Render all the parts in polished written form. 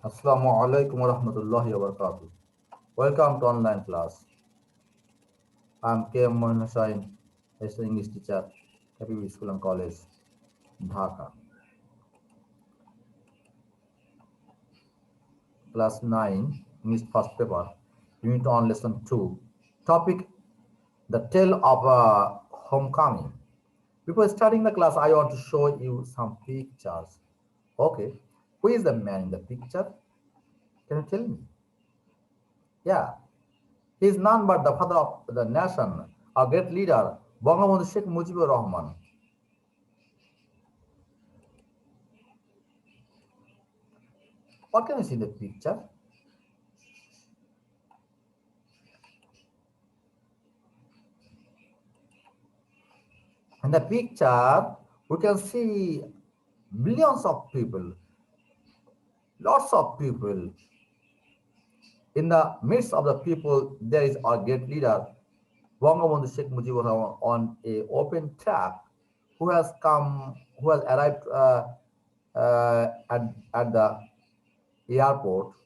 Assalamu alaikum wa rahmatullahi wa barakatuh. Welcome to online class. I'm Moenul Hossain, as an English teacher, Happy School and College, Dhaka. Class 9, English first paper, Unit on Lesson 2. Topic, the tale of homecoming. Before starting the class, I want to show you some pictures. Okay, who is the man in the picture? Can you tell me? Yeah, he is none but the father of the nation, a great leader, Bangabandhu Sheikh Mujibur Rahman. What can you see in the picture? In the picture, we can see millions of people, lots of people. In the midst of the people, there is our great leader, Bangabandhu Sheikh Mujibur Rahman, on a open track, who has arrived at the airport,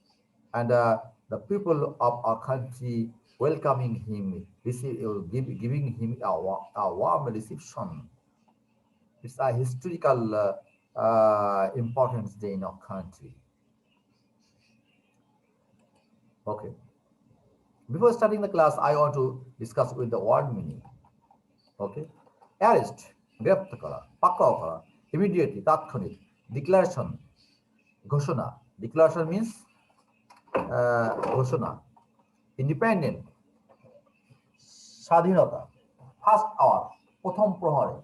and the people of our country welcoming him, giving him a warm reception. It's a historical importance day in our country. Okay. Before starting the class, I want to discuss with the word meaning. Okay. Arrest, গ্রেপ্তার করা, পাকড়াও করা, immediately, তাৎক্ষণিক, declaration, ঘোষণা. Declaration means ঘোষণা. Independent, স্বাধীনতা. First hour, প্রথম প্রহরে.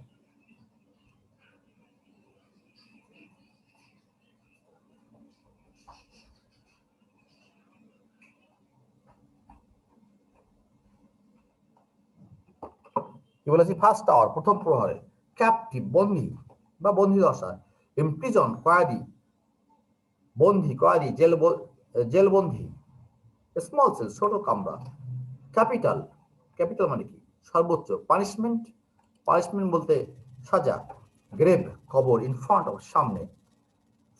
কি বলেছি? ফার্স্ট আওয়ার, প্রথম প্রহরে। ক্যাপটিভ, বন্দী বা বন্দী দশা। ইমপ্রিজন, কয়েদি, বন্দী, কয়েদি, জেলবন্দী। স্মল সেল, ছোট কামরা। ক্যাপিটাল, ক্যাপিটাল মানে কি? সর্বোচ্চ। পানিশমেন্ট, পানিশমেন্ট বলতে সাজা। গ্রেভ, কবর। ইন ফ্রন্ট অফ, সামনে।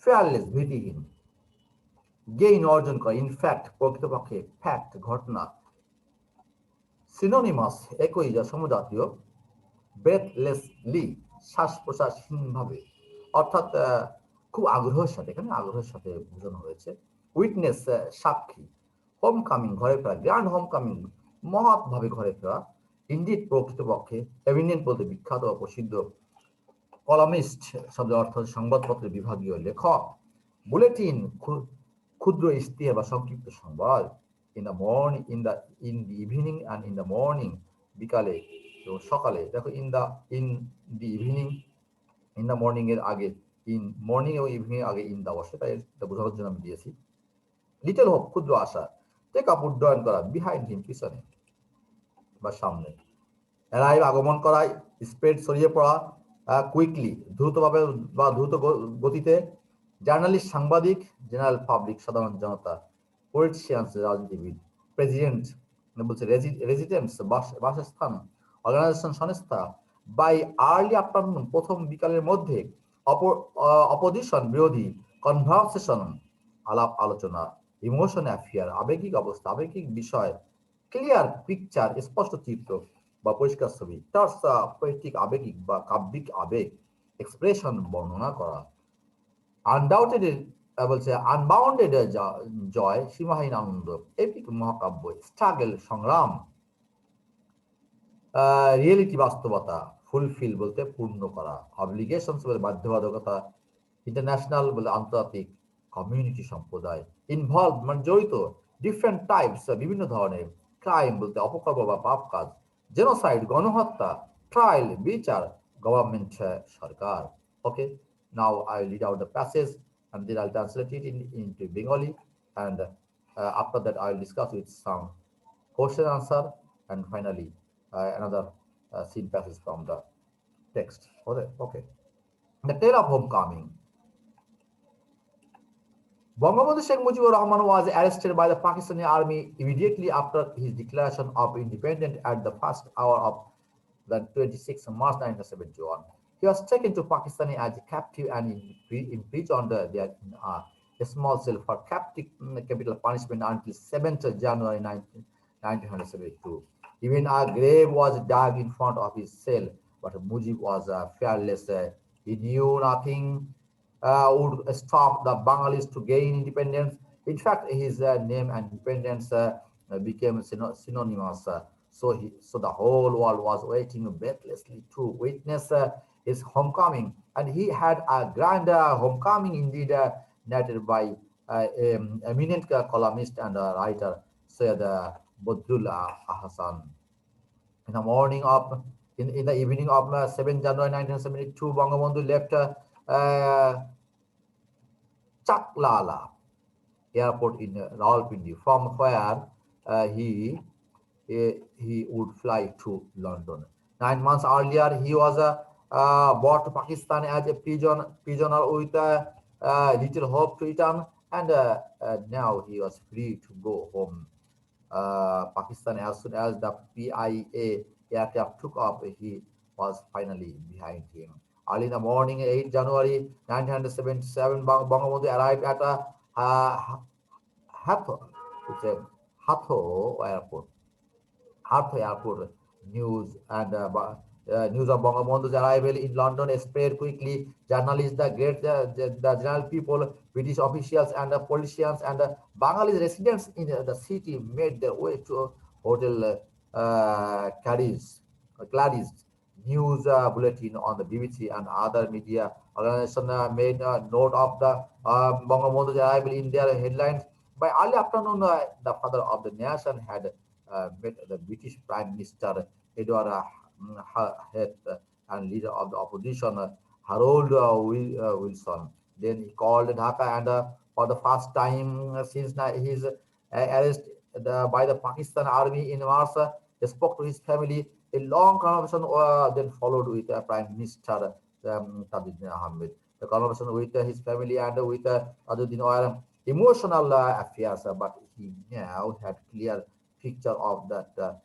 ফেয়ারলেস, ভীতিহীন। গেইন, অর্জন করা। ইনফ্যাক্ট, প্রকৃতপক্ষে। ফ্যাক্ট, ঘটনা। সিনোনিমাস, একই যা সমজাতীয়। ব্রেথলেসলি, শ্বাস প্রশ্বাসহীনভাবে, অর্থাৎ খুব আগ্রহের সাথে, এখানে আগ্রহের সাথে বোঝানো হয়েছে। উইটনেস, সাক্ষী। হোম কামিং, ঘরে ফেরা। গ্র্যান্ড হোম কামিং, মহৎভাবে ঘরে ফেরা। ইন্ডিড, প্রকৃতপক্ষে। এভিনিয়েন্ট বলতে বিখ্যাত বা প্রসিদ্ধ। কলামিস্ট শব্দের অর্থ সংবাদপত্রের বিভাগীয় লেখক। বুলেটিন, ক্ষুদ্র ইশতেহার বা সংক্ষিপ্ত সংবাদ। In the morning, in the evening and in the morning, বিকালে এবং সকালে। দেখো, in the evening, in the morning এর আগে ইন, মর্নিং এবং ইভিনিং এর আগে ইন দা বসে, তাই এটা বোঝানোর জন্য আমি দিয়েছি। লিটল হোপ, ক্ষুদ্র আশা। টেক আপ, উড্ডয়ন করা। বিহাইন্ড হিম, পিছনে বা সামনে। অ্যারাইভ, আগমন করায়। স্প্রেড, ছড়িয়ে পড়া। কুইকলি, দ্রুতভাবে বা দ্রুত গতিতে। জার্নালিস্ট, সাংবাদিক। জেনারেল পাবলিক, সাধারণ জনতা। পলিটিশিয়ানস, রাজনীতিবিদ। প্রেসিডেন্ট বলছে রেজিডেন্স, বাসস্থান। অর্গানাইজেশন, সংস্থা। বাই আর্লি আফটারনুন, প্রথম বিকালের মধ্যে। অপোজিশন, বিরোধী। কনভারসেশন, আলাপ আলোচনা। ইমোশন, অ্যাফেয়ার, আবেগিক অবস্থা, আবেগিক বিষয়। ক্লিয়ার পিকচার, স্পষ্ট চিত্র বা পরিষ্কার ছবি। টার্স, পোয়েটিক, আবেগিক বা কাব্যিক আবেগ। এক্সপ্রেশন, বর্ণনা করা। আনডাউটেড, বলছে আনবাউন্ডেড জয়, সীমাহীন আনন্দ। এপিক, মহাকাব্য। স্ট্রাগল, সংগ্রাম। রিয়েলিটি, বাস্তবতা। ফুলফিল বলতে পূর্ণ করা। অব্লিগেশনস বলে বাধ্যবাধকতা। ইন্টারন্যাশনাল বলে আন্তর্জাতিক। কমিউনিটি, সম্প্রদায়। ইনভলভ মানে জড়িত। ডিফারেন্ট টাইপস, বিভিন্ন ধরনের। ক্রাইম বলতে অপকর্ম বা পাপ কাজ। জেনোসাইড, গণহত্যা। ট্রায়াল, বিচার। Government, Sarkar. Okay, now I will read out the passage and then I'll translate it into Bengali, and after that I will discuss with some question answer, and finally another scene passage from the text. Okay, okay. The tale of homecoming. Bangabandhu Sheikh Mujibur Rahman was arrested by the Pakistani army immediately after his declaration of independence at the first hour of the 26th March 1971. He was taken to Pakistan as a captive and imprisoned there in a small cell for capital punishment until 7th January 1972. Even a grave was dug in front of his cell, but Mujib was fearless. He knew nothing would stop the Bengalis to gain independence. In fact, his name and independence became synonymous. So the whole world was waiting breathlessly to witness his homecoming, and he had a grand homecoming indeed, narrated by eminent columnist and writer Syed Badrullah Hassan. In the morning of in the evening of 7 January 1972, Bangabandhu left Chaklala airport in Rawalpindi, from where uh, he he would fly to London. 9 months earlier, he was brought to Pakistan as a prisoner with little hope to return, and now he was free to go home. Pakistan, as soon as the PIA aircraft took off, he was finally behind him. Early in the morning, 8 January 1977, Bangabandhu arrived at uh, Hatho, it's a Hatho airport. Heathrow Airport. News and news of Bangabandhu's arrival in London spread quickly. Journalists, the general people, British officials, and politicians, and Bengali residents in the city made their way to Hotel Clarice. News bulletin on the BBC and other media organizations made note of the Bangabandhu's arrival in their headlines. By early afternoon, the father of the nation had met the British Prime Minister Edward Heath and leader of the opposition Harold Wilson. Then he called Dhaka, and for the first time since his arrest by the Pakistan Army in March, he spoke to his family. A long conversation then followed with Prime Minister Tajuddin Ahmed. The conversation with his family and with Tajuddin were emotional affairs, but he now had clear picture of that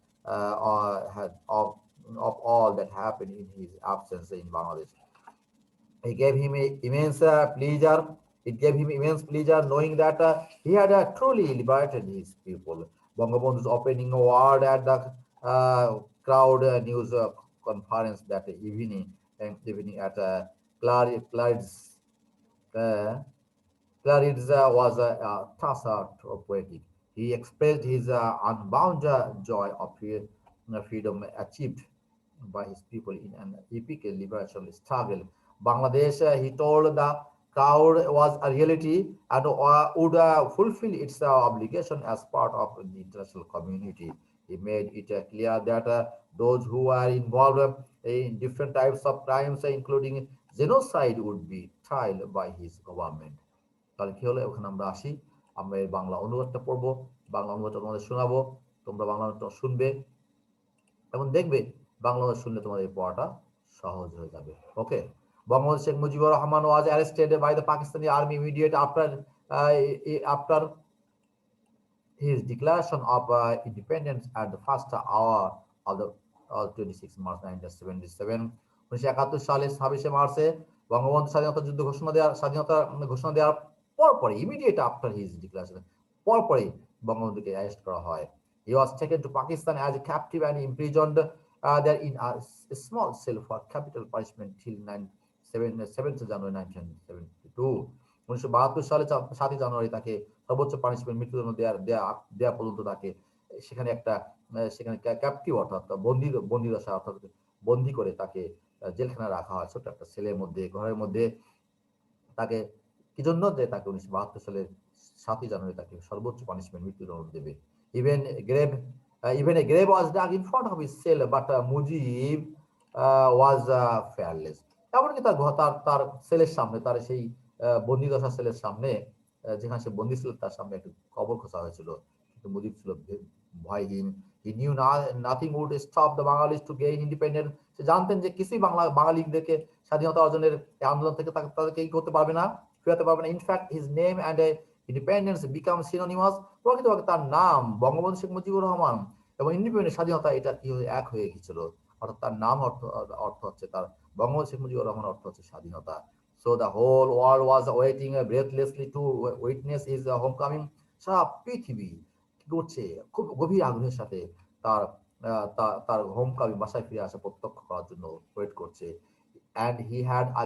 had of all that happened in his absence in Bangladesh. It gave him immense pleasure. It gave him immense pleasure knowing that he had truly liberated his people. Bangabandhu's opening word at the crowd news conference that evening at Clarids, uh, Clarids was a Tassa poetic. He expressed his unbound joy of freedom achieved by his people in an epic liberation struggle. Bangladesh, he told the crowd, was a reality and would fulfill its obligation as part of the international community. He made it clear that those who are involved in different types of crimes, including genocide, would be tried by his government. তাহলে কি হলো, ওখানে আমরা আসি, আমরা এই বাংলা অনুবাদটা পড়বো, বাংলা অনুবাদটা তোমাদের শোনাবো, তোমরা বাংলা অনুবাদটা শুনবে এবং দেখবে বাংলা অনুবাদ শুনলে তোমাদের এই পড়াটা সহজ হয়ে যাবে। ওকে। Bangabandhu Sheikh Mujibur Rahman was arrested by the Pakistani army immediate after his declaration of independence at the first hour of the 26 March 1977. 1971 সালের 26 মার্চে বঙ্গবন্ধু স্বাধীনতা যুদ্ধ স্বাধীনতা ঘোষণা দেওয়ার পরপরই, ইমিডিয়েট আফটার হিজ ডিক্লারেশন, পরপরই বঙ্গবন্ধুকে অ্যারেস্ট করা হয়। He was taken to Pakistan as a captive and imprisoned there in a small cell for capital punishment till 7th January 1972. 1972 সালে 7 জানুয়ারি তাকে সর্বোচ্চ পানিশমেন্ট মৃত্যুদণ্ড দেয়া পর্যন্ত তাকে সেখানে একটা সেখানে ক্যাপটিভ অর্থাৎ বন্দি দশা অর্থাৎ বন্দি করে তাকে জেলখানায় রাখা হয়, ছোট্ট একটা সেলের মধ্যে, ঘরের মধ্যে। তাকে কি জন্য যে তাকে 1972 সালের 7 জানুয়ারি তাকে সর্বোচ্চ পানিশমেন্ট মৃত্যুদণ্ড দেবে। Even a grave was dug in front of his cell, but Mujib was fearless. এমনকি তার সেলের সামনে, তার সেই বন্দিদশা সেলের সামনে যেখানে সে বন্দি ছিল তার সামনে একটু কবর খোঁচা হয়েছিল, কিন্তু মুজিব ছিল ভয়হীন। He knew nothing would stop the Bengalis to gain independence. সে জানতেন যে কিছুই বাঙালিদেরকে স্বাধীনতা অর্জনের আন্দোলন থেকে তাদেরকে কি করতে পারবে না, ফেরাতে পারবে না। In fact his name and independence become synonymous. প্রকৃতপক্ষে তার নাম বঙ্গবন্ধু শেখ মুজিবুর রহমান এবং ইন্ডিপেন্ডেন্স স্বাধীনতা এটা কি এক হয়ে গেছিল। অর্থাৎ তার নাম অর্থ হচ্ছে, তার বঙ্গবন্ধু শেখ মুজিবুর রহমান অর্থ হচ্ছে স্বাধীনতা। So the whole world was waiting breathlessly to witness his homecoming. সারা পৃথিবী কি করছে, খুব গভীর আগ্রহের সাথে তার তার হোমকামিং, বাসায় ফিরে আসা প্রত্যক্ষ করার জন্য ওয়েট করছে। And he had a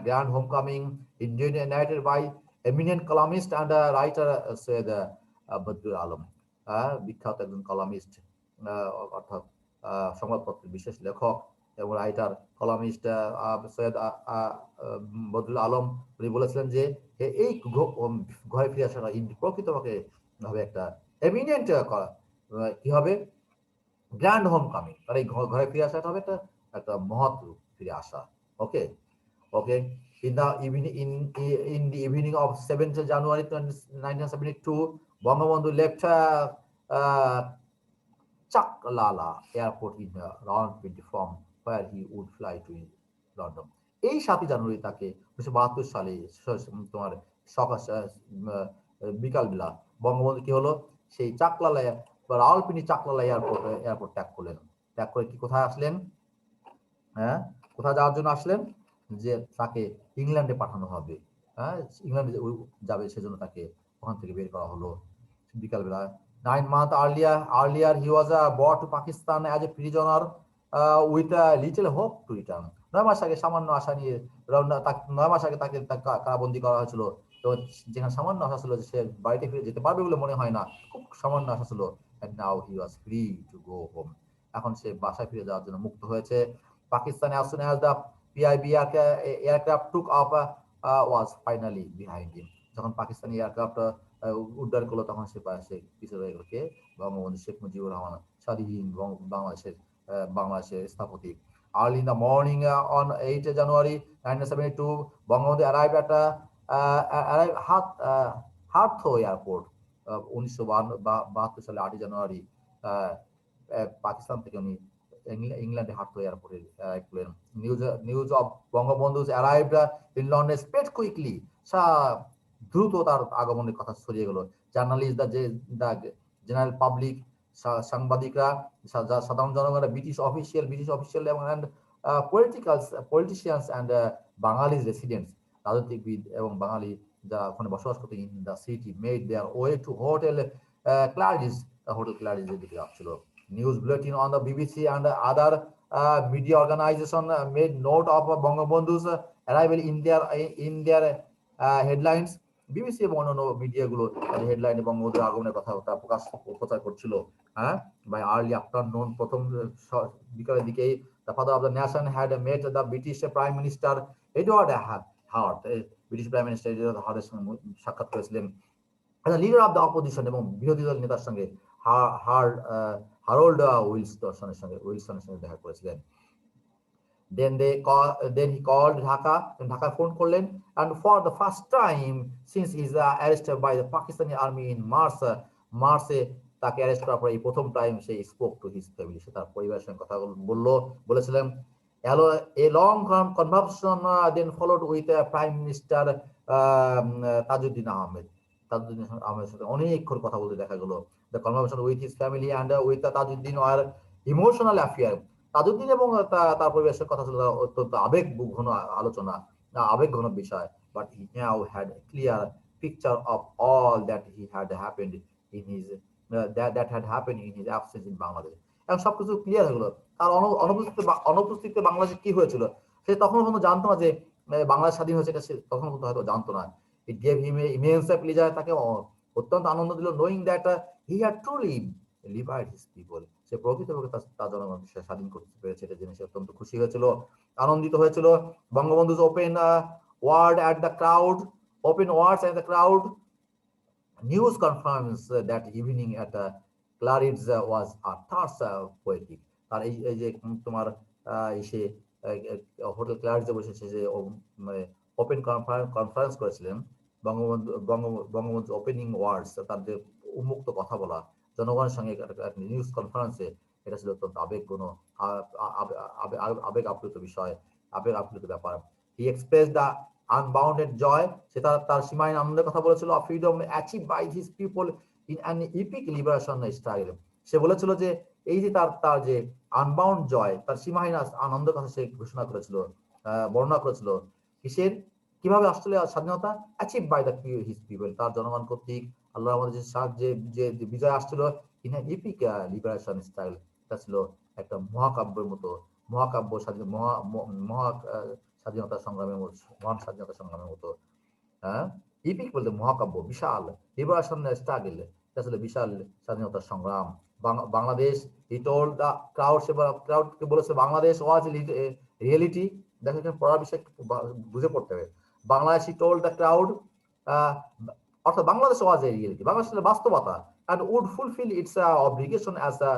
grand homecoming narrated by eminent columnist and writer Syed Badrul Alam, বিখ্যাত একজন কলামিস্ট, অর্থাৎ সংবাদপত্রের বিশেষ লেখক এবং রাইটার কলামিস্ট সৈয়দ বদরুল আলম। উনি বলেছিলেন যে এই ঘরে ফিরে আসাটা প্রকৃতপক্ষে হবে একটা এমিনেন্ট কি হবে, গ্র্যান্ড হোম কামিং। তার এই ঘরে ফিরে আসাটা হবে একটা একটা মহৎ রূপ ফিরে আসা। ওকে ওকে in the evening in the evening of 7th January 1972, Bangabandhu left uh, Chaklala airport in Rawalpindi from where he would fly to London. এই 7 জানুয়ারি তাকে 1972 সালে তোমার সকাল বিকালবেলা বঙ্গবন্ধু কি হলো, সেই চাকলালা বা রাওয়ালপিন্ডি চাকলালা এয়ারপোর্ট ত্যাগ করলেন। ত্যাগ করে কি কোথায় আসলেন, হ্যাঁ কোথায় যাওয়ার জন্য আসলেন, যে তাকে ইংল্যান্ডে পাঠানো হবে, হ্যাঁ ইংল্যান্ডে যাবে, সেজন্য তাকে ওখান থেকে বের করা হলো বিকালবেলা। 9 months earlier he was brought to Pakistan as a prisoner with a little hope to return. 9 মাস আগে সামান্য আশা নিয়ে 9 মাস আগে তাকে কারাবন্দি করা হয়েছিল। তো যেখানে সামান্য আশা ছিল যে সে বাড়িতে ফিরে যেতে পারবে বলে মনে হয় না, খুব সামান্য আশা ছিল। and now he was free to go home. এখন সে বাসায় ফিরে যাওয়ার জন্য মুক্ত হয়েছে। Pakistan as soon as the PIB aircraft took off was finally behind him. যখন পাকিস্তানি এয়ারক্রাফট উদ্ধার করলো তখন সে পিছিয়ে রয়ে গেল কে, বঙ্গবন্ধু শেখ মুজিবুর রহমান, স্বাধীন বাংলাদেশের স্থপতি। Early in the morning on 8 January 1972, Bangabandhu arrived at Heathrow Airport. 1972 সালে 8 জানুয়ারি পাকিস্তান থেকে উনি ইংল্যান্ডে হার্থো এয়ারপোর্টে অ্যারাইভ করলেন। নিউজ অফ বঙ্গবন্ধু's arrived in London spread quickly. দ্রুত তার আগমনের কথা ছড়িয়ে গেল। জার্নালিস্ট, দ্য জেনারেল পাবলিক, সাংবাদিকরা, সাধারণ জনগণ, ব্রিটিশ অফিসিয়াল এবং পলিটিশিয়ানস অ্যান্ড বাঙালি রেসিডেন্টস, রাজনীতিবিদ এবং বাঙালি যারা ওখানে বসবাস করতে in the city made their way to hotel Claridge দিকে আসছিল। News bulletin on the BBC and other media organization made note of Bangabandhu's arrival in their headlines. BBC এবং অন্যান্য মিডিয়াগুলো হেডলাইনে বঙ্গবন্ধুর আগমনের কথা প্রচার করছিল। হ্যাঁ, বাই আর্লি আফটারনুন, প্রথম বিকালের দিকেই, the father of the nation had met the British Prime Minister Edward Howard, British prime minister Edward হাওয়ার্ডের সঙ্গে সাক্ষাৎ করেছিলেন। লিডার অফ দ্য অপোজিশন এবং বিরোধী দল নেতার সঙ্গে হারোল্ড উইলসনের সঙ্গে দেখা করেছিলেন। Then he called Dhaka phone করলেন, and for the first time since his arrest by the Pakistani army in March তাকে অ্যারেস্ট করার পর এই প্রথম টাইম সে স্পোক টু হিজ ফ্যামিলি, সে তার পরিবারের সঙ্গে কথা বলেছিলেন। A long conversation then followed with Prime Minister Tajuddin আহমেদের সাথে অনেকক্ষণ কথা বলতে দেখা গেল। The conversation with his family and with Tajuddin were emotional affair. Tajuddin এবং তার পরিবেশের কথা ছিল অত্যন্ত আবেগঘন আলোচনা, আবেগঘন বিষয়। But he now had a clear picture of all that had happened in his absence in Bangladesh. এবং সবকিছু ক্লিয়ার হয়ে গেল। তার অনুপস্থিতিতে বাংলাদেশে কি হয়েছিল সে তখন পর্যন্ত জানতো না, যে বাংলাদেশ স্বাধীন হয়েছে এটা সে তখন পর্যন্ত হয়তো জানতো না। It gave him immense pleasure, তাকে অত্যন্ত আনন্দ দিল, knowing that he had truly liberate his people, সে প্রকৃতপক্ষে তার জনগণকে স্বাধীন করতে পেরেছে, এটা জেনে সে অত্যন্ত খুশি হয়েছিল, আনন্দিত হয়েছিল। বঙ্গবন্ধু's open words at the crowd. News confirms that evening at Claridge's was a touch poetic. তার এই যে তোমার এসে হোটেল ক্লারিডজে বসেছে, যে মানে ওপেন কনফারেন্স করেছিলেন, বঙ্গবন্ধু ওপেনিং ওয়ার্ডস, তার যে উন্মুক্ত কথা বলা জনগণের সঙ্গে নিউজ কনফারেন্সে, এটা ছিল অত্যন্ত আবেগ আপ্লুত বিষয়, আবেগ আপ্লুত ব্যাপার। He express the unbounded joy, সে তার সীমাহীন আনন্দের কথা বলেছিল, of freedom achieve by his people in an epic liberation style. সে বলেছিল যে এই যে তার যে আনবাউন্ড জয়, তার সীমাহীন আনন্দের কথা সে ঘোষণা করেছিল, বর্ণনা করেছিল কিসের, কিভাবে অস্ট্রেলিয়ার স্বাধীনতা achieve by the his people, তার জনগণ কর্তৃক আল্লাহ আমাদের যে বিজয় আসছিল ইন ইপিক লিবারেশন স্টাইল, এটা ছিল একটা মহাকাব্যের মতো, মহাকাব্য স্বাধীন মহা স্বাধীনতা সংগ্রামের মতো, মহান স্বাধীনতা সংগ্রামের মতো। হ্যাঁ, ইপিক বলতে মহাকাব্য, বিশাল লিবারেশন স্ট্রাগল, এটা ছিল বিশাল স্বাধীনতা সংগ্রাম। Bangladesh he told the crowd, সে ক্রাউডকে বলেছে বাংলাদেশ ওয়াজ রিয়েলিটি। দেখো এখানে পড়ার বিষয় বুঝে পড়তে হবে। Bangladesh he told the crowd, অর্থাৎ বাংলাদেশ ওয়াজ এ রিয়েলিটি, বাংলাদেশের বাস্তবতা, and would fulfil its obligation as a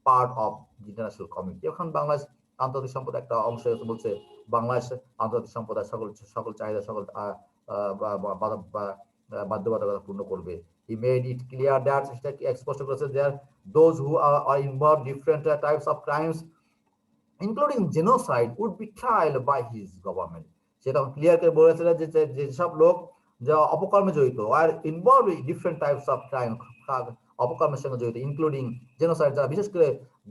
part of international community. এখন বাংলাদেশ আন্তর্জাতিক সম্পদ একটা অংশ বলছে বাংলাদেশ আন্তর্জাতিক সম্প্রদায় সকল চাহিদা, সকল বাধ্যবাধকতা পূর্ণ করবে। He made it clear that স্পষ্ট করেছে there those who are involved different types of crimes including genocide would be tried by his government. সেটা ক্লিয়ার করে বলেছিল যে যেসব লোক যা অপকর্মে জড়িত আর involve different types of crime, অপকর্মের সঙ্গে জড়িত, ইনক্লুডিং জেনোসাইড, যারা বিশেষ করে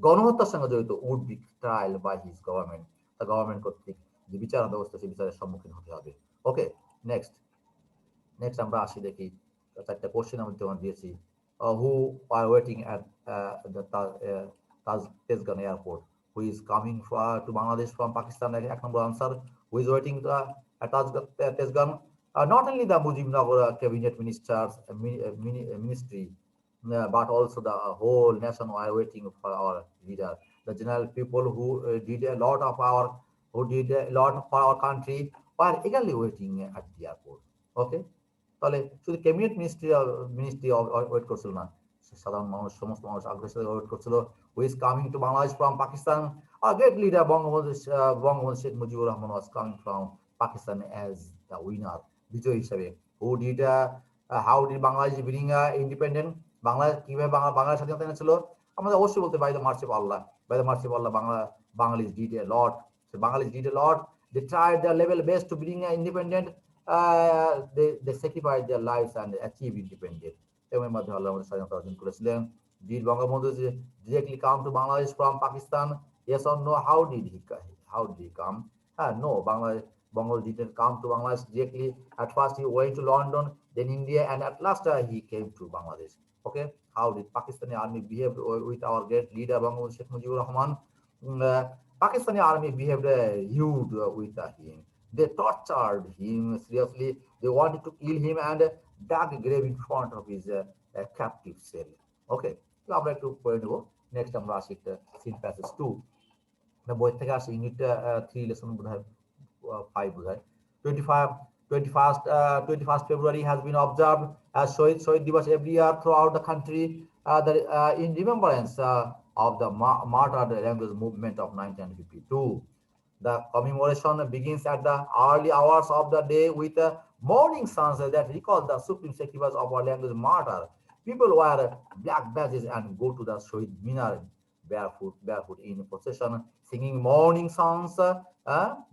গণহত্যার সঙ্গে জড়িত, would be trial by his government, তার গভর্নমেন্ট কর্তৃক যে বিচার ব্যবস্থা সেই বিচারের সম্মুখীন হতে হবে। ওকে, নেক্সট আমরা আসি, দেখি চারটা কোশ্চেন আমি তোমার দিয়েছি। Who are waiting at Tejgaon airport, who is coming to Bangladesh from Pakistan? এক নম্বর answer, who is waiting at Tezgan? Not only the Mujib cabinet ministers, ministry, but also the whole nation are waiting for our leader. The general people who did a lot for our country are eagerly waiting at the airport. Okay, তাহলে শুধু cabinet ministry wait করছিল না, সাধারণ মানুষ, সমস্ত মানুষ আগ্রহের সাথে ওয়েট করছিল। Who is coming to Bangladesh from Pakistan? Great leader Bangabandhu Sheikh Mujibur Rahman was coming from Pakistan as the winner, বিজয়ী হিসেবে। How did Bangladesh bring independent? Bangladesh কিভাবে বাংলাদেশ স্বাধীনতা এনেছিল? আমাদের অবশ্যই বলতে by the mercy of Allah, by the mercy of Allah Bengalis did a lot, Bengalis did a lot, they tried their level best to bring independent, they sacrificed their lives and achieve independence. এর মধ্যে আল্লাহ আমাদের স্বাধীনতা অর্জন করেছিলেন। Did Bangabandhu directly come to Bangladesh from Pakistan? Yes or no? How did he come? No, Bangladesh didn't come to Bangladesh directly. At first he went to London, then India, and at last he came to Bangladesh. Okay, how did Pakistani army behave with our great leader Bangabandhu Sheikh Mujibur Rahman? Pakistani army behaved rude with him. They tortured him seriously. They wanted to kill him and dug a grave in front of his captive cell. Okay, তো আমরা একটু পড়ে নেব। Next আমরা আসি একটা seen passage 2, বই থেকে আসি, ইউনিট 3 লেসন বোধহয় 5 বোধহয়। 21st February has been observed as Shohid Divas every year throughout the country, in remembrance of the martyred language movement of 1952. The commemoration begins at the early hours of the day with a morning sunset that recalls the supreme sacrifice of our language martyr. People wear black badges and go to the Shohid Minar barefoot in procession, singing morning songs,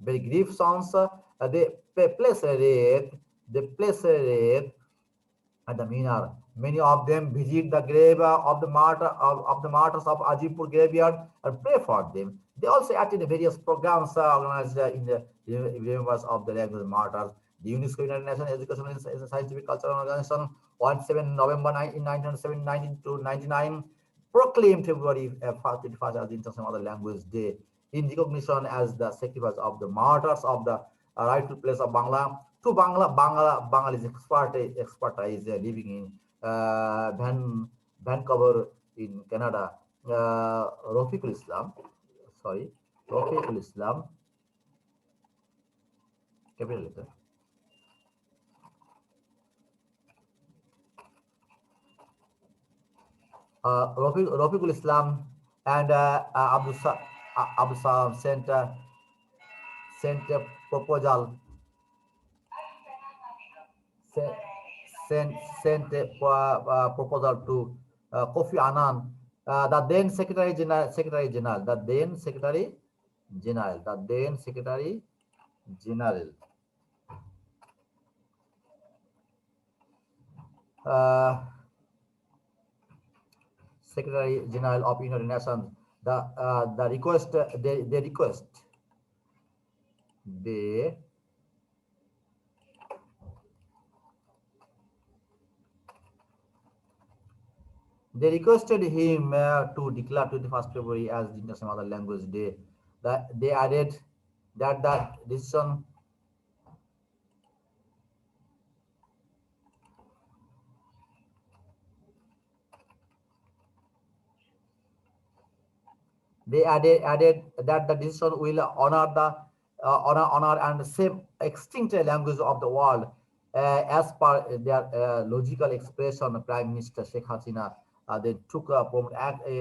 very grief songs. They place a wreath at the Minar. Many of them visit the grave of the martyrs of Ajipur graveyard and pray for them. They also attend various programs organized in the remembrance of the language martyrs. The UNESCO United Nations Educational and Scientific Cultural Organization on 7 November 1999 proclaimed February 21st as the International Mother Language Day in recognition as the sacrifice of the martyrs of the rightful place of Bangla. To Bangladesh expertise living in Vancouver in Canada. Rafiqul Islam, capital letter. Rafiqul Islam and Abdul Salam sent a proposal. Sent a proposal to Kofi Annan, the then Secretary General, Secretary General of United Nations. They They requested him to declare 21st February as the International Mother Language Day. They added that that decision They added that the decision will honor the honor and save extinct language of the world, as per their logical expression. Prime Minister Sheikh Hasina they took a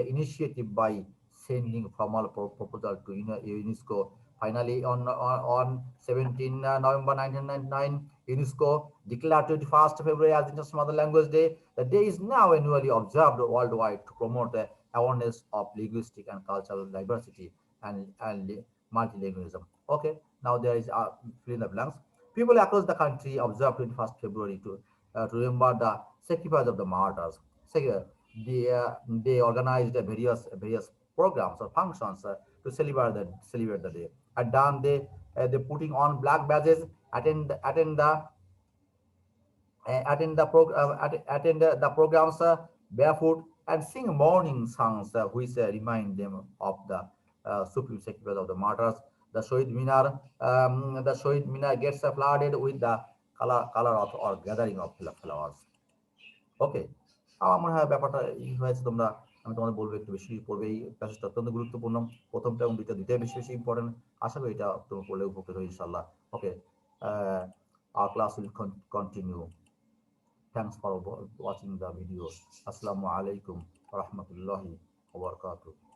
initiative by sending formal proposal to UNESCO. Finally, on 17 November 1999, UNESCO declared 21st February as International Mother Language Day. The day is now annually observed worldwide to promote the awareness of linguistic and cultural diversity and multilingualism. Okay, now there is fill in the blanks. People across the country observe 21st February to remember the sacrifice of the martyrs. They organized various programs or functions to celebrate the day. At dawn, they putting on black badges, attend the programs barefoot and sing morning songs which remind them of the supreme sacrifice of the martyrs. The Shohid Minar gets flooded with the color of or gathering of flowers. ওকে আমার মনে হয় ব্যাপারটা হয়েছে তোমরা আমি তোমাদের বলবো একটু বেশি পড়বে এই প্যাসেজটা অত্যন্ত গুরুত্বপূর্ণ প্রথমটা এবং দুইটাই বেশি বেশি ইম্পর্টেন্ট আশা করি এটা তোমরা পড়লে উপকৃত হবে ইনশাল্লাহ ওকে our class will continue. Thanks for watching the video. Assalamu alaikum wa rahmatullahi wa barakatuh.